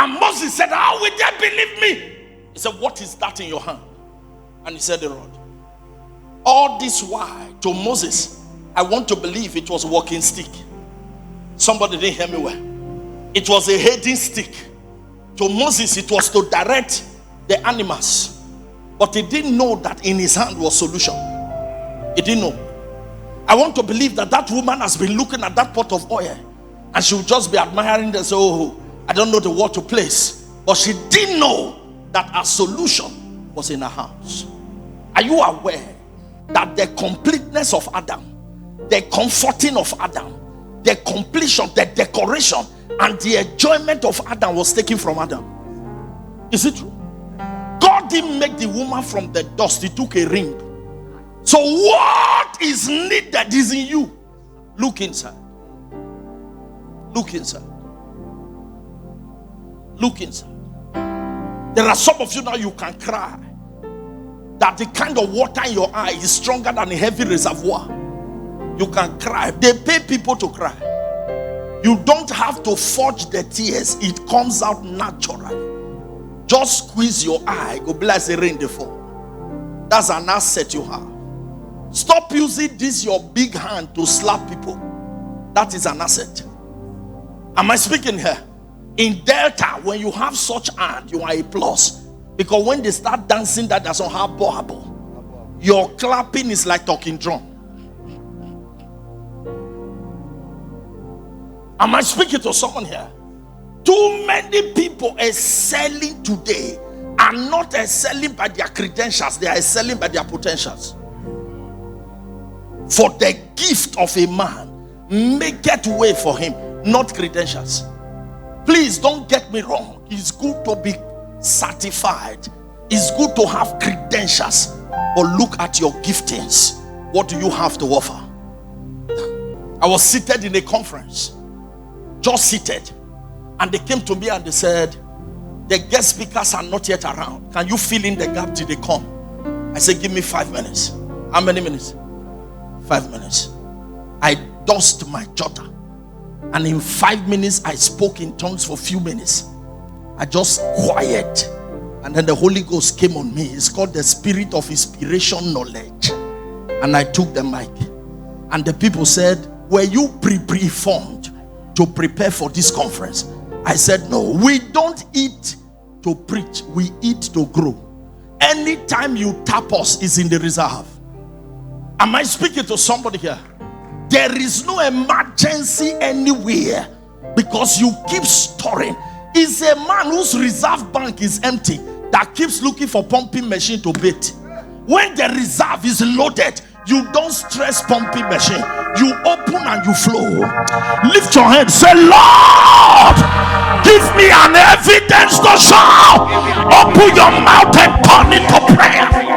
And Moses said, how will they believe me? He said, what is that in your hand? And he said, the rod. All this while to Moses, I want to believe it was a walking stick. Somebody didn't hear me well. It was a heading stick. To Moses, it was to direct the animals. But he didn't know that in his hand was solution. He didn't know. I want to believe that that woman has been looking at that pot of oil and she will just be admiring and say, oh, I don't know the word to place. But she didn't know that her solution was in her house. Are you aware that the completeness of Adam, the comforting of Adam, the completion, the decoration, and the enjoyment of Adam was taken from Adam? Is it true? God didn't make the woman from the dust. He took a ring. So what is needed is in you. Look inside. Look inside. Look inside. There are some of you now, you can cry that the kind of water in your eye is stronger than a heavy reservoir. You can cry. They pay people to cry. You don't have to forge the tears. It comes out naturally. Just squeeze your eye. Go bless the rain fall. That's an asset you have. Stop using this your big hand to slap people. That is an asset. Am I speaking here? In Delta, when you have such hand, you are a plus. Because when they start dancing, that doesn't have bohabo. Your clapping is like talking drum. Am I speaking to someone here? Too many people excelling today are not excelling by their credentials. They are excelling by their potentials. For the gift of a man maketh way for him, not credentials. Please don't get me wrong. It's good to be certified. It's good to have credentials. But look at your giftings. What do you have to offer? I was seated in a conference. Just seated. And they came to me and they said, the guest speakers are not yet around. Can you fill in the gap till they come? I said, give me 5 minutes. How many minutes? 5 minutes. I dusted my jotter. And in 5 minutes, I spoke in tongues for a few minutes. I just quiet. And then the Holy Ghost came on me. It's called the spirit of inspiration knowledge. And I took the mic. And the people said, were you pre-formed to prepare for this conference? I said, no. We don't eat to preach. We eat to grow. Anytime you tap us is in the reserve. Am I speaking to somebody here? There is no emergency anywhere because you keep storing. It's a man whose reserve bank is empty that keeps looking for pumping machine to bait. When the reserve is loaded, you don't stress pumping machine. You open and you flow. Lift your hand. Say, Lord, give me an evidence to show. Open your mouth and turn it to prayer.